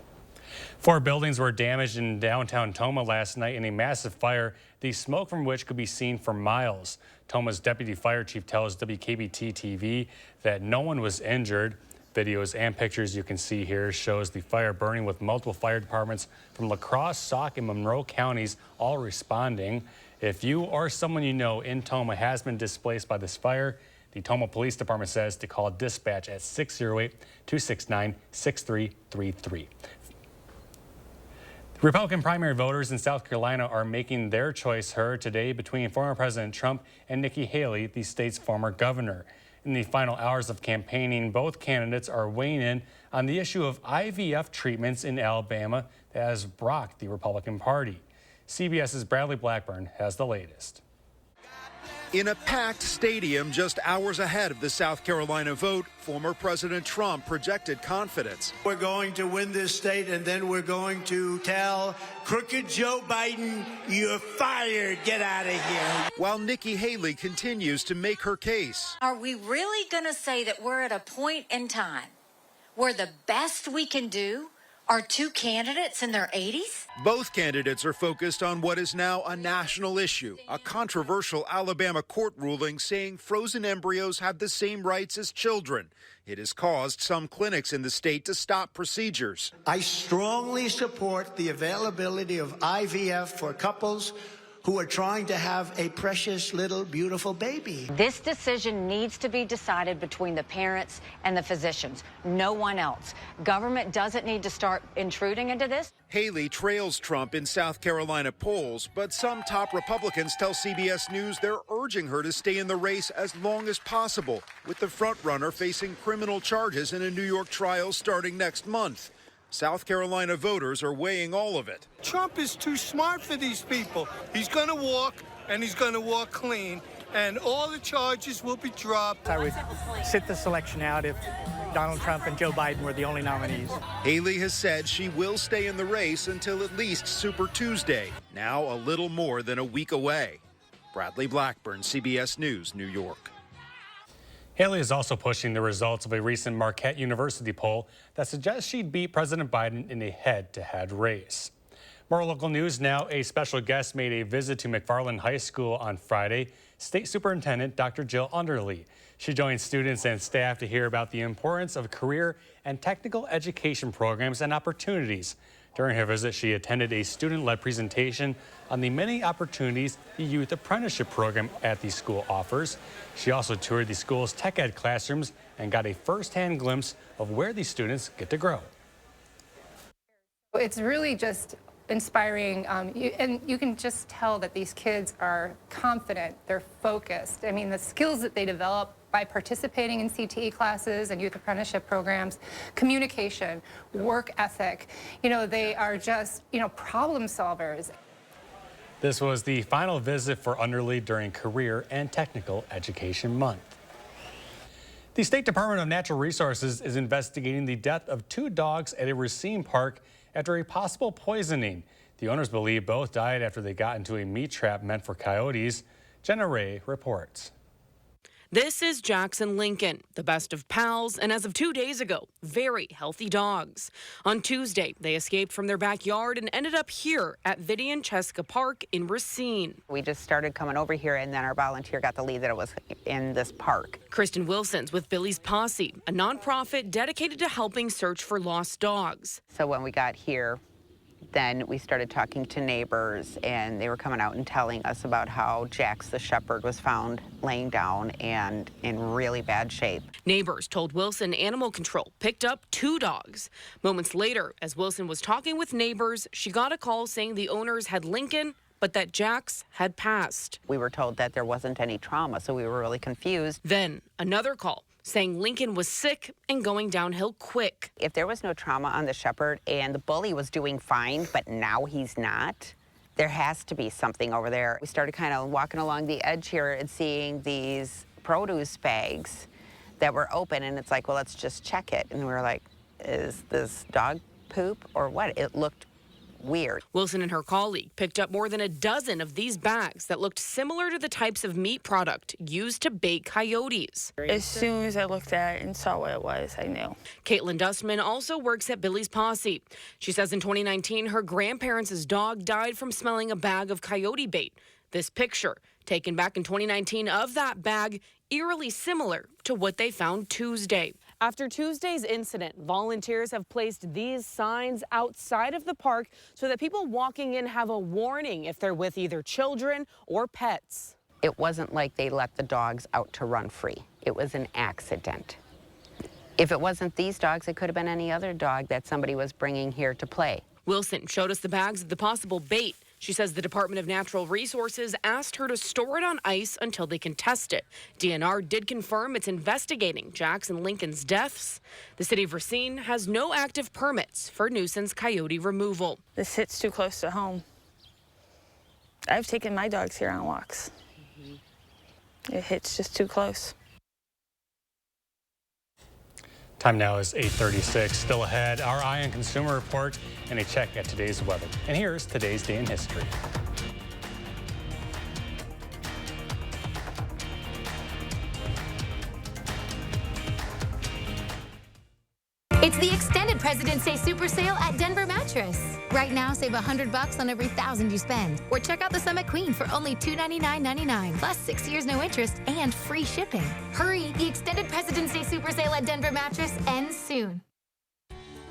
4 buildings were damaged in downtown Toma last night in a massive fire, the smoke from which could be seen for miles. Toma's deputy fire chief tells WKBT-TV that no one was injured. Videos and pictures you can see here shows the fire burning with multiple fire departments from La Crosse, Sauk, and Monroe counties all responding. If you or someone you know in Toma has been displaced by this fire, the Toma Police Department says to call dispatch at 608-269-6333. Republican primary voters in South Carolina are making their choice heard today between former President Trump and Nikki Haley, the state's former governor. In the final hours of campaigning, both candidates are weighing in on the issue of IVF treatments in Alabama that has rocked the Republican Party. CBS's Bradley Blackburn has the latest. In a packed stadium just hours ahead of the South Carolina vote, former President Trump projected confidence. We're going to win this state, and then we're going to tell crooked Joe Biden, you're fired, get out of here. While Nikki Haley continues to make her case. Are we really going to say that we're at a point in time where the best we can do are 2 candidates in their 80s? Both candidates are focused on what is now a national issue, a controversial Alabama court ruling saying frozen embryos have the same rights as children. It has caused some clinics in the state to stop procedures. I strongly support the availability of IVF for couples who are trying to have a precious little beautiful baby. This decision needs to be decided between the parents and the physicians, no one else. Government doesn't need to start intruding into this. Haley trails Trump in South Carolina polls, but some top Republicans tell CBS News they're urging her to stay in the race as long as possible, with the frontrunner facing criminal charges in a New York trial starting next month. South Carolina voters are weighing all of it. Trump is too smart for these people. He's going to walk, and he's going to walk clean, and all the charges will be dropped. I would sit the selection out if Donald Trump and Joe Biden were the only nominees. Haley has said she will stay in the race until at least Super Tuesday, now a little more than a week away. Bradley Blackburn, CBS News, New York. Haley is also pushing the results of a recent Marquette University poll that suggests she'd beat President Biden in a head-to-head race. More local news now. A special guest made a visit to McFarland High School on Friday, State Superintendent Dr. Jill Underly. She joined students and staff to hear about the importance of career and technical education programs and opportunities. During her visit, she attended a student-led presentation on the many opportunities the Youth Apprenticeship Program at the school offers. She also toured the school's tech ed classrooms and got a first-hand glimpse of where the students get to grow. It's really just inspiring, and you can just tell that these kids are confident, they're focused. I mean, the skills that they develop by participating in CTE classes and youth apprenticeship programs, communication, work ethic, they are just, problem solvers. This was the final visit for Underly during Career and Technical Education Month. The State Department of Natural Resources is investigating the death of 2 dogs at a Racine park after a possible poisoning. The owners believe both died after they got into a meat trap meant for coyotes. Jenna Ray reports. This is Jackson Lincoln, the best of pals, and as of 2 days ago, very healthy dogs. On Tuesday, they escaped from their backyard and ended up here at Vidian Cheska Park in Racine. We just started coming over here, and then our volunteer got the lead that it was in this park. Kristen Wilson's with Billy's Posse, a nonprofit dedicated to helping search for lost dogs. So when we got here, then we started talking to neighbors, and they were coming out and telling us about how Jax the shepherd was found laying down and in really bad shape. Neighbors told Wilson Animal Control picked up 2 dogs. Moments later, as Wilson was talking with neighbors, she got a call saying the owners had Lincoln, but that Jax had passed. We were told that there wasn't any trauma, so we were really confused. Then another call saying Lincoln was sick and going downhill quick. If there was no trauma on the shepherd and the bully was doing fine, but now he's not, there has to be something over there. We started kind of walking along the edge here and seeing these produce bags that were open, and it's like, well, let's just check it. And we were like, is this dog poop or what? It looked weird. Wilson and her colleague picked up more than a dozen of these bags that looked similar to the types of meat product used to bait coyotes. As soon as I looked at it and saw what it was, I knew. Caitlin Dustman also works at Billy's Posse. She says in 2019, her grandparents' dog died from smelling a bag of coyote bait. This picture, taken back in 2019 of that bag, eerily similar to what they found Tuesday. After Tuesday's incident, volunteers have placed these signs outside of the park so that people walking in have a warning if they're with either children or pets. It wasn't like they let the dogs out to run free. It was an accident. If it wasn't these dogs, it could have been any other dog that somebody was bringing here to play. Wilson showed us the bags of the possible bait. She says the Department of Natural Resources asked her to store it on ice until they can test it. DNR did confirm it's investigating Jackson Lincoln's deaths. The city of Racine has no active permits for nuisance coyote removal. This hits too close to home. I've taken my dogs here on walks. It hits just too close. Time now is 8:36. Still ahead, our Eye on Consumer Report and a check at today's weather. And here's today's day in history. It's the extended President's Day Super Sale at Denver Mattress. Right now, save $100 on every $1,000 you spend. Or check out the Summit Queen for only $299.99, plus 6 years no interest and free shipping. Hurry, the extended President's Day Super Sale at Denver Mattress ends soon.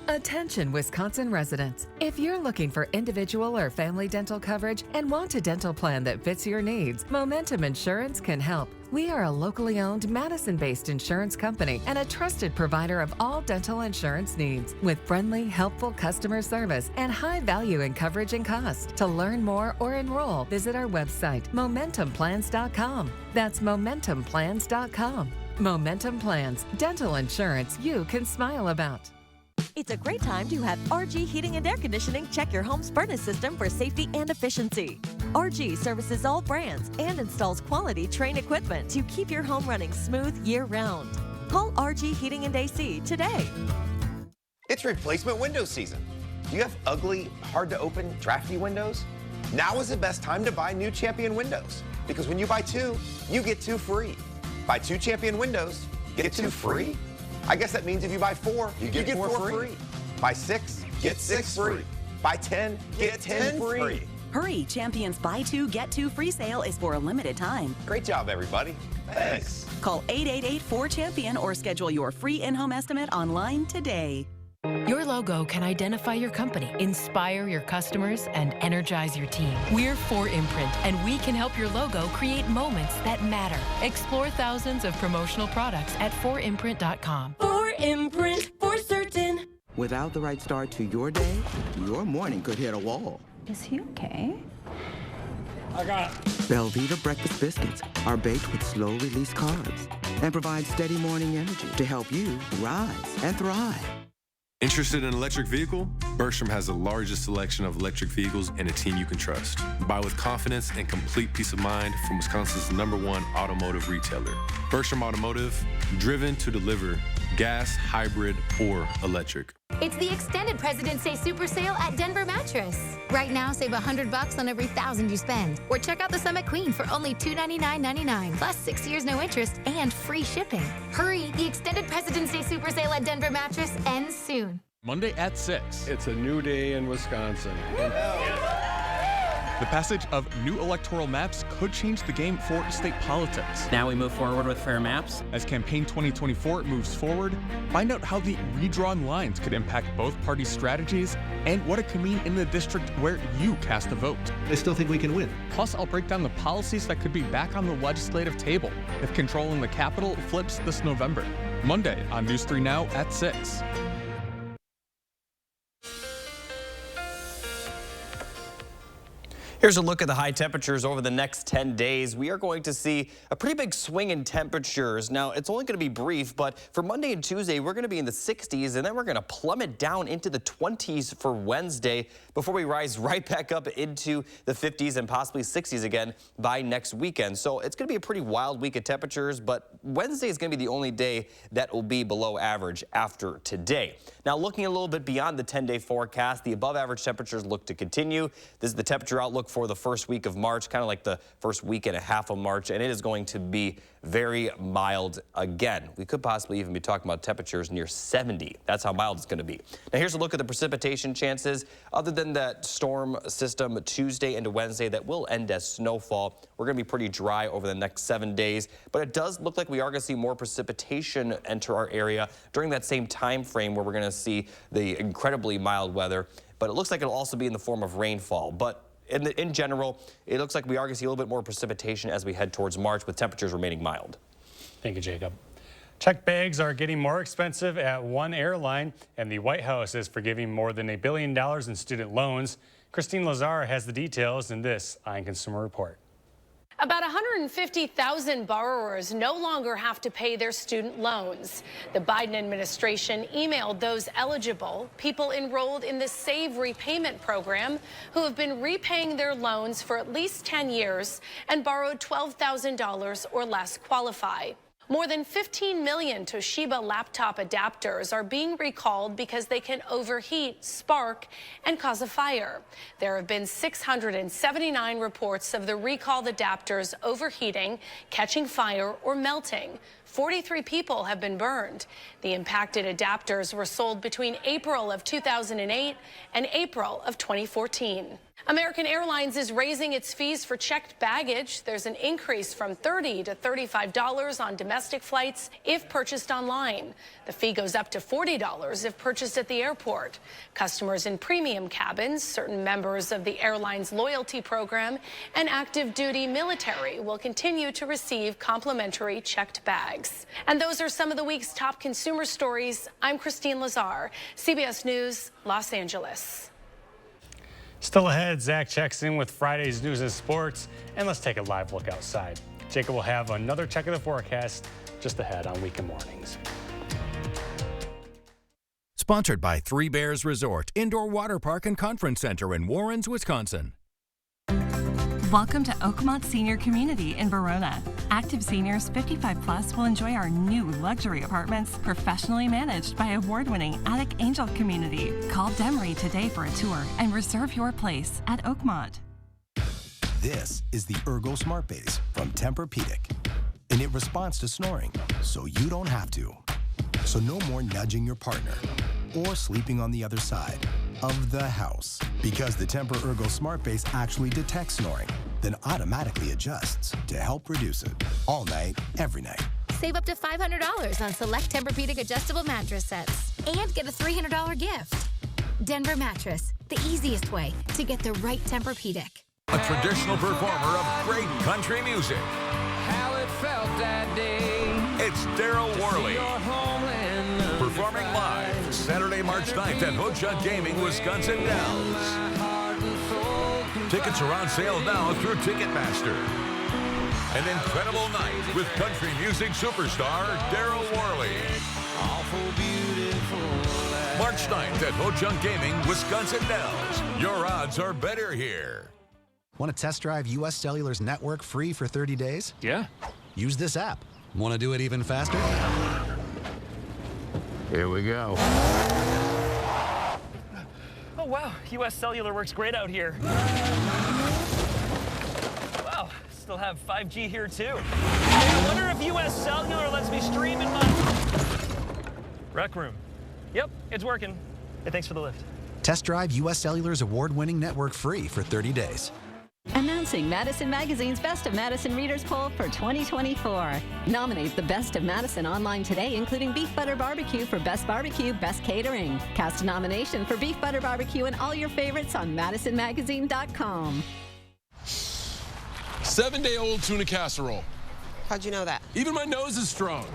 Attention Wisconsin residents. If you're looking for individual or family dental coverage and want a dental plan that fits your needs, Momentum Insurance can help. We are a locally owned Madison-based insurance company and a trusted provider of all dental insurance needs with friendly, helpful customer service and high value in coverage and cost. To learn more or enroll, visit our website, MomentumPlans.com. That's MomentumPlans.com. Momentum Plans, dental insurance you can smile about. It's a great time to have RG Heating and Air Conditioning check your home's furnace system for safety and efficiency. RG services all brands and installs quality Trane equipment to keep your home running smooth year-round. Call RG Heating and AC today. It's replacement window season. Do you have ugly, hard-to-open, drafty windows? Now is the best time to buy new Champion windows, because when you buy two, you get two free. Buy two Champion windows, get two free? I guess that means if you buy four, you get four free. Buy six, get six free. Buy 10, get 10 free. Hurry, Champion's Buy Two, Get Two free sale is for a limited time. Great job, everybody. Thanks. Call 888-4CHAMPION or schedule your free in-home estimate online today. Your logo can identify your company, inspire your customers, and energize your team. We're 4imprint, and we can help your logo create moments that matter. Explore thousands of promotional products at 4imprint.com. 4imprint, for certain. Without the right start to your day, your morning could hit a wall. Is he okay? I got it. Belvita breakfast biscuits are baked with slow-release carbs and provide steady morning energy to help you rise and thrive. Interested in an electric vehicle? Bergstrom has the largest selection of electric vehicles and a team you can trust. Buy with confidence and complete peace of mind from Wisconsin's #1 automotive retailer. Bergstrom Automotive, driven to deliver gas, hybrid, or electric. It's the extended President's Day Super Sale at Denver Mattress. Right now, save $100 on every $1,000 you spend. Or check out the Summit Queen for only $299.99, plus 6 years no interest and free shipping. Hurry, the extended President's Day Super Sale at Denver Mattress ends soon. Monday at 6. It's a new day in Wisconsin. The passage of new electoral maps could change the game for state politics. Now we move forward with fair maps. As Campaign 2024 moves forward, find out how the redrawn lines could impact both parties' strategies and what it could mean in the district where you cast a vote. I still think we can win. Plus, I'll break down the policies that could be back on the legislative table if controlling the Capitol flips this November. Monday on News 3 Now at 6. Here's a look at the high temperatures over the next 10 days. We are going to see a pretty big swing in temperatures. Now, it's only going to be brief, but for Monday and Tuesday, we're going to be in the 60s, and then we're going to plummet down into the 20s for Wednesday before we rise right back up into the 50s and possibly 60s again by next weekend. So it's going to be a pretty wild week of temperatures, but Wednesday is going to be the only day that will be below average after today. Now, looking a little bit beyond the 10-day forecast, the above average temperatures look to continue. This is the temperature outlook for the first week of March, kind of like the first week and a half of March, and it is going to be very mild again. We could possibly even be talking about temperatures near 70. That's how mild it's going to be. Now, here's a look at the precipitation chances. Other than that storm system Tuesday into Wednesday that will end as snowfall, we're going to be pretty dry over the next 7 days, but it does look like we are going to see more precipitation enter our area during that same time frame where we're going to see the incredibly mild weather, but it looks like it'll also be in the form of rainfall. But in general, it looks like we are going to see a little bit more precipitation as we head towards March with temperatures remaining mild. Thank you, Jacob. Checked bags are getting more expensive at one airline, and the White House is forgiving more than $1 billion in student loans. Christine Lazar has the details in this On Consumer Report. About 150,000 borrowers no longer have to pay their student loans. The Biden administration emailed those eligible, people enrolled in the Save Repayment program, who have been repaying their loans for at least 10 years and borrowed $12,000 or less qualify. More than 15 million Toshiba laptop adapters are being recalled because they can overheat, spark, and cause a fire. There have been 679 reports of the recalled adapters overheating, catching fire, or melting. 43 people have been burned. The impacted adapters were sold between April of 2008 and April of 2014. American Airlines is raising its fees for checked baggage. There's an increase from $30 to $35 on domestic flights if purchased online. The fee goes up to $40 if purchased at the airport. Customers in premium cabins, certain members of the airline's loyalty program, and active duty military will continue to receive complimentary checked bags. And those are some of the week's top consumer stories. I'm Christine Lazar, CBS News, Los Angeles. Still ahead, Zach checks in with Friday's news and sports, and let's take a live look outside. Jacob will have another check of the forecast just ahead on Weekend Mornings. Sponsored by Three Bears Resort, Indoor Water Park and Conference Center in Warrens, Wisconsin. Welcome to Oakmont Senior Community in Verona. Active seniors 55 plus will enjoy our new luxury apartments, professionally managed by award-winning Attic Angel Community. Call Demery today for a tour and reserve your place at Oakmont. This is the Ergo Smart Base from Tempur-Pedic, and it responds to snoring, so you don't have to. So no more nudging your partner or sleeping on the other side of the house, because the Tempur-Ergo Smart Base actually detects snoring, then automatically adjusts to help reduce it all night, every night. Save up to $500 on select Tempur-Pedic adjustable mattress sets and get a $300 gift. Denver Mattress, the easiest way to get the right Tempur-Pedic. A traditional performer of great country music. How it felt that day. It's Daryl Worley. Performing live Saturday, March 9th at Ho-Chunk Gaming, Wisconsin Dells. Tickets are on sale now through Ticketmaster. An incredible night with country music superstar Daryl Worley. March 9th at Ho-Chunk Gaming, Wisconsin Dells. Your odds are better here. Want to test drive U.S. Cellular's network free for 30 days? Yeah. Use this app. Want to do it even faster? Here we go. Oh, wow. U.S. Cellular works great out here. Wow. Still have 5G here, too. Hey, I wonder if U.S. Cellular lets me stream in my rec room. Yep, it's working. Hey, thanks for the lift. Test drive U.S. Cellular's award-winning network free for 30 days. Announcing Madison Magazine's Best of Madison Readers Poll for 2024. Nominate the Best of Madison online today, including Beef Butter Barbecue for Best Barbecue, Best Catering. Cast a nomination for Beef Butter Barbecue and all your favorites on MadisonMagazine.com. 7-day-old tuna casserole. How'd you know that? Even my nose is strong.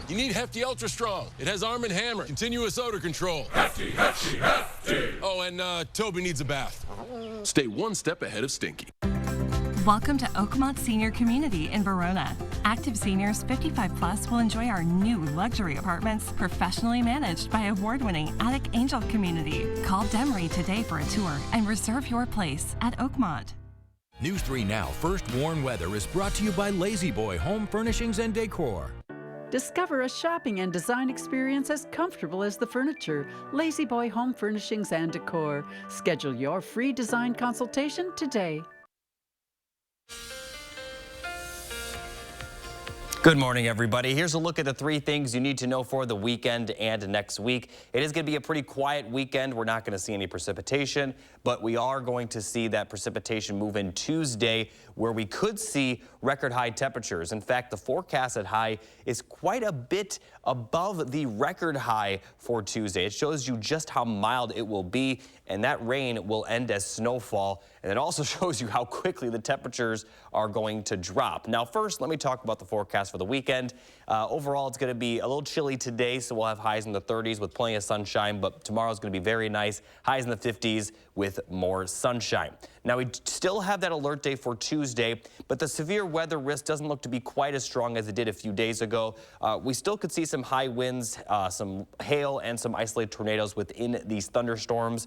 You need Hefty Ultra Strong. It has Arm & Hammer, continuous odor control. Hefty, Hefty, Hefty. Oh, and Toby needs a bath. Stay one step ahead of Stinky. Welcome to Oakmont Senior Community in Verona. Active seniors 55 plus will enjoy our new luxury apartments, professionally managed by award-winning Attic Angel Community. Call Demery today for a tour and reserve your place at Oakmont. News 3 Now First Warn Weather is brought to you by Lazy Boy Home Furnishings and Decor. Discover a shopping and design experience as comfortable as the furniture. Lazy Boy Home Furnishings and Decor. Schedule your free design consultation today. Good morning, everybody. Here's a look at the 3 things you need to know for the weekend and next week. It is going to be a pretty quiet weekend. We're not going to see any precipitation, but we are going to see that precipitation move in Tuesday, where we could see record high temperatures. In fact, the forecasted high is quite a bit above the record high for Tuesday. It shows you just how mild it will be, and that rain will end as snowfall. And it also shows you how quickly the temperatures are going to drop. Now, first, let me talk about the forecast for the weekend. Overall, it's going to be a little chilly today, so we'll have highs in the 30s with plenty of sunshine, but tomorrow's going to be very nice. Highs in the 50s with more sunshine. Now, we still have that alert day for Tuesday, but the severe weather risk doesn't look to be quite as strong as it did a few days ago. We still could see some high winds, some hail, and some isolated tornadoes within these thunderstorms,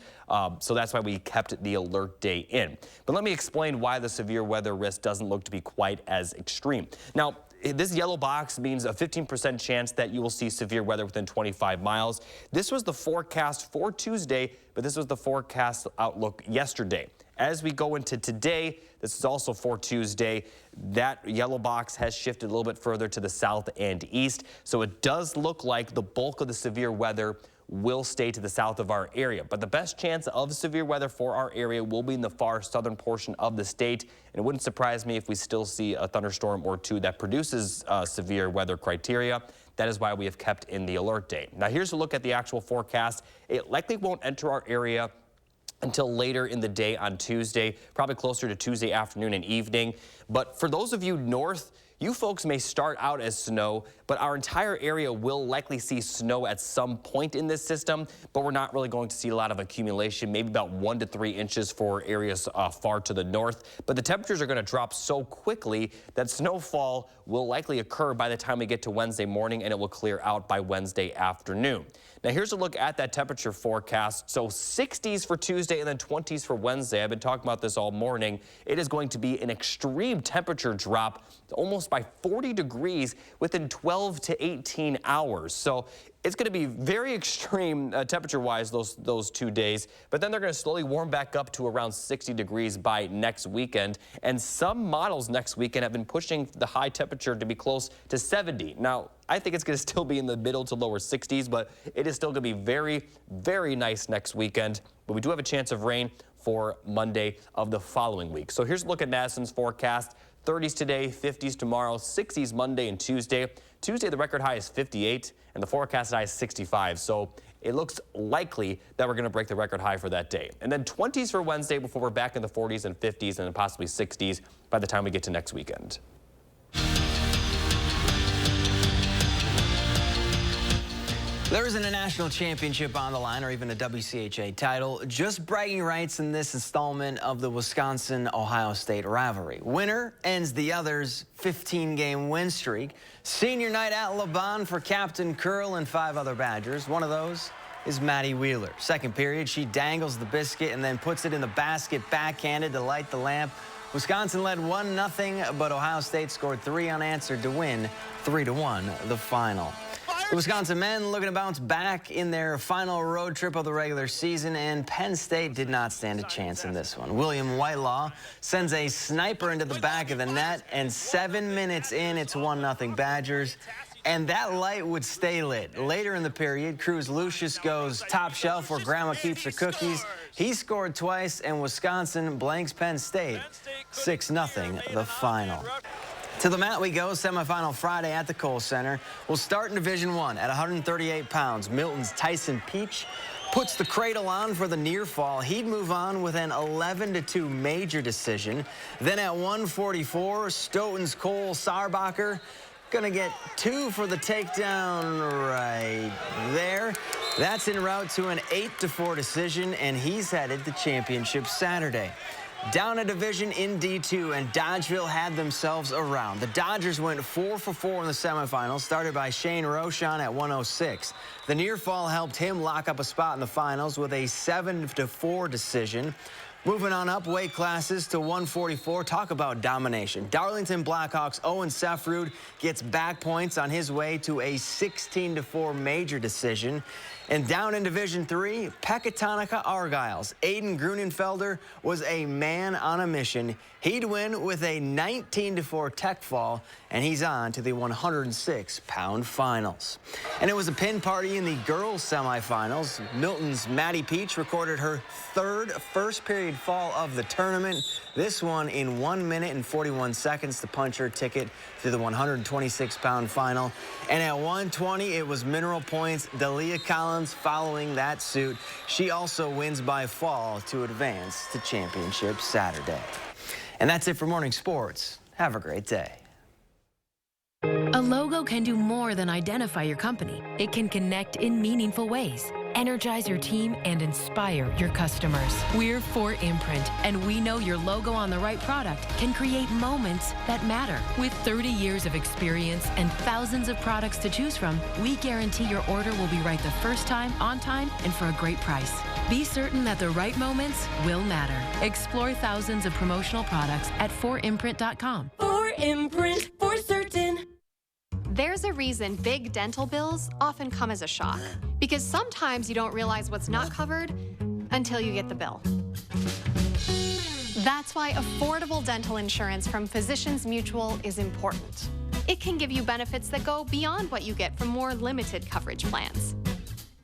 so that's why we kept the alert day in. But let me explain why the severe weather risk doesn't look to be quite as extreme. Now, this yellow box means a 15% chance that you will see severe weather within 25 miles. This was the forecast for Tuesday, but this was the forecast outlook yesterday. As we go into today, this is also for Tuesday, that yellow box has shifted a little bit further to the south and east. So it does look like the bulk of the severe weather will stay to the south of our area. But the best chance of severe weather for our area will be in the far southern portion of the state. And it wouldn't surprise me if we still see a thunderstorm or two that produces severe weather criteria. That is why we have kept in the alert day. Now here's a look at the actual forecast. It likely won't enter our area until later in the day on Tuesday, probably closer to Tuesday afternoon and evening. But for those of you north, you folks may start out as snow, but our entire area will likely see snow at some point in this system, but we're not really going to see a lot of accumulation, maybe about 1 to 3 inches for areas far to the north. But the temperatures are going to drop so quickly that snowfall will likely occur by the time we get to Wednesday morning, and it will clear out by Wednesday afternoon. Now here's a look at that temperature forecast. So 60s for Tuesday and then 20s for Wednesday. I've been talking about this all morning. It is going to be an extreme temperature drop, almost by 40 degrees within 12 to 18 hours. So it's going to be very extreme temperature-wise those 2 days, but then they're going to slowly warm back up to around 60 degrees by next weekend. And some models next weekend have been pushing the high temperature to be close to 70. Now, I think it's going to still be in the middle to lower 60s, but it is still going to be very, very nice next weekend. But we do have a chance of rain for Monday of the following week. So here's a look at Madison's forecast. 30s today, 50s tomorrow, 60s Monday and Tuesday. Tuesday, the record high is 58, and the forecast high is 65. So it looks likely that we're going to break the record high for that day. And then 20s for Wednesday before we're back in the 40s and 50s and then possibly 60s by the time we get to next weekend. There isn't a national championship on the line or even a WCHA title, just bragging rights in this installment of the Wisconsin-Ohio State rivalry. Winner ends the other's 15-game win streak. Senior night at LeBon for Captain Curl and 5 other Badgers. One of those is Maddie Wheeler. Second period, she dangles the biscuit and then puts it in the basket backhanded to light the lamp. Wisconsin led 1-0, but Ohio State scored 3 unanswered to win 3-1 the final. The Wisconsin men looking to bounce back in their final road trip of the regular season, and Penn State did not stand a chance in this one. William Whitelaw sends a sniper into the back of the net, and 7 minutes in, it's 1-0 Badgers. And that light would stay lit. Later in the period, Cruz Lucius goes top shelf where grandma keeps her cookies. He scored twice, and Wisconsin blanks Penn State 6-0 the final. To the mat we go, semifinal Friday at the Kohl Center. We'll start in Division I at 138 pounds. Milton's Tyson Peach puts the cradle on for the near fall. He'd move on with an 11-2 major decision. Then at 144, Stoughton's Cole Sarbacher Gonna get 2 for the takedown right there. That's en route to an 8-4 decision, and he's headed to championship Saturday. Down a division in D2, and Dodgeville had themselves a round. The Dodgers went 4 for 4 in the semifinals, started by Shane Rochon at 106. The near fall helped him lock up a spot in the finals with a 7-4 decision. Moving on up weight classes to 144, talk about domination. Darlington Blackhawks Owen Sefrud gets back points on his way to a 16-4 major decision. And down in Division 3, Pecatonica Argyles. Aiden Grunenfelder was a man on a mission. He'd win with a 19-4 tech fall, and he's on to the 106-pound finals. And it was a pin party in the girls' semifinals. Milton's Maddie Peach recorded her 3rd first-period fall of the tournament. This one in 1 minute and 41 seconds to punch her ticket to the 126-pound final. And at 120, it was Mineral Point's Dalia Collins following that suit. She also wins by fall to advance to championship Saturday. And that's it for morning sports. Have a great day. A logo can do more than identify your company. It can connect in meaningful ways, energize your team, and inspire your customers. We're 4imprint, and we know your logo on the right product can create moments that matter. With 30 years of experience and thousands of products to choose from, we guarantee your order will be right the first time, on time, and for a great price. Be certain that the right moments will matter. Explore thousands of promotional products at 4imprint.com. 4imprint, for certain. There's a reason big dental bills often come as a shock, because sometimes you don't realize what's not covered until you get the bill. That's why affordable dental insurance from Physicians Mutual is important. It can give you benefits that go beyond what you get from more limited coverage plans.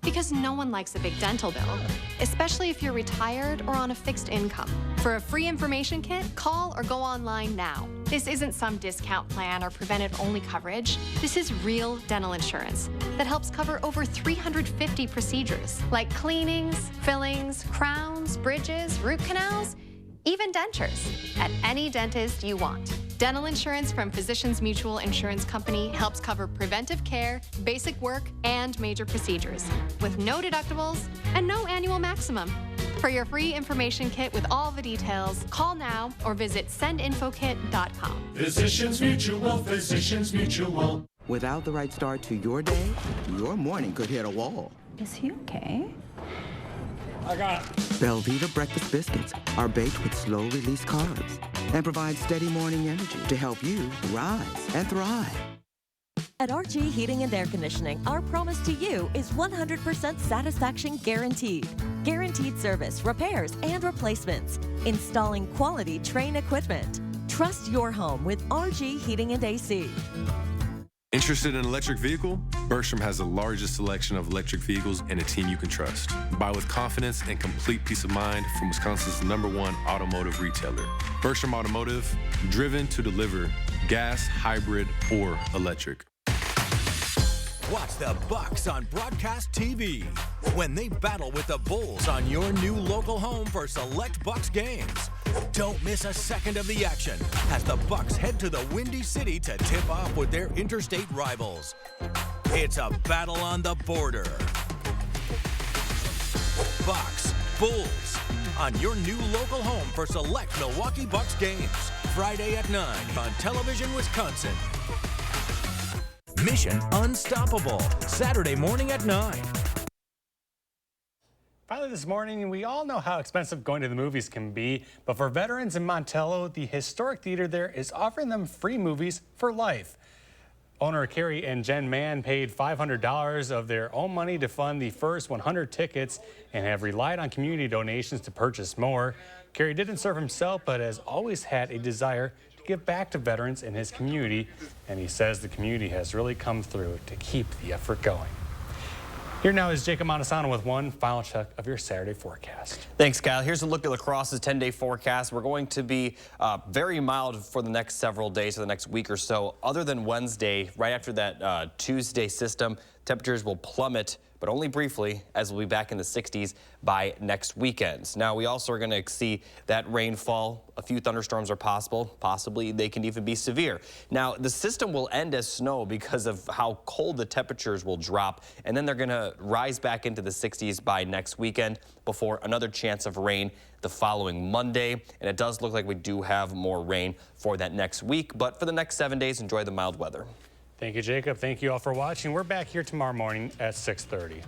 Because no one likes a big dental bill, especially if you're retired or on a fixed income. For a free information kit, call or go online now. This isn't some discount plan or preventive-only coverage. This is real dental insurance that helps cover over 350 procedures, like cleanings, fillings, crowns, bridges, root canals, even dentures, at any dentist you want. Dental insurance from Physicians Mutual Insurance Company helps cover preventive care, basic work, and major procedures, with no deductibles and no annual maximum. For your free information kit with all the details, call now or visit sendinfokit.com. Physicians Mutual, Physicians Mutual. Without the right start to your day, your morning could hit a wall. Is he okay? I got Belvita breakfast biscuits are baked with slow-release carbs and provide steady morning energy to help you rise and thrive. At RG Heating and Air Conditioning, our promise to you is 100% satisfaction guaranteed. Guaranteed service, repairs, and replacements. Installing quality Trane equipment. Trust your home with RG Heating and AC. Interested in an electric vehicle? Bertram has the largest selection of electric vehicles and a team you can trust. Buy with confidence and complete peace of mind from Wisconsin's #1 automotive retailer. Bertram Automotive, driven to deliver gas, hybrid, or electric. Watch the Bucks on broadcast TV when they battle with the Bulls on your new local home for select Bucks games. Don't miss a second of the action as the Bucks head to the Windy City to tip off with their interstate rivals. It's a battle on the border. Bucks, Bulls, on your new local home for select Milwaukee Bucks games. Friday at 9 on Television Wisconsin. Mission Unstoppable, Saturday morning at 9. Finally this morning, we all know how expensive going to the movies can be, but for veterans in Montello, the historic theater there is offering them free movies for life. Owner Carrie and Jen Mann paid $500 of their own money to fund the first 100 tickets and have relied on community donations to purchase more. Carrie didn't serve himself, but has always had a desire to give back to veterans in his community, and he says the community has really come through to keep the effort going. Here now is Jacob Montesano with one final check of your Saturday forecast. Thanks, Kyle. Here's a look at La Crosse's 10-day forecast. We're going to be very mild for the next several days, for the next week or so. Other than Wednesday, right after that Tuesday system, Temperatures will plummet, but only briefly, as we'll be back in the 60s by next weekend. Now, we also are going to see that rainfall. A few thunderstorms are possible. Possibly they can even be severe. Now, the system will end as snow because of how cold the temperatures will drop, and then they're going to rise back into the 60s by next weekend before another chance of rain the following Monday. And it does look like we do have more rain for that next week. But for the next 7 days, enjoy the mild weather. Thank you, Jacob. Thank you all for watching. We're back here tomorrow morning at 6:30.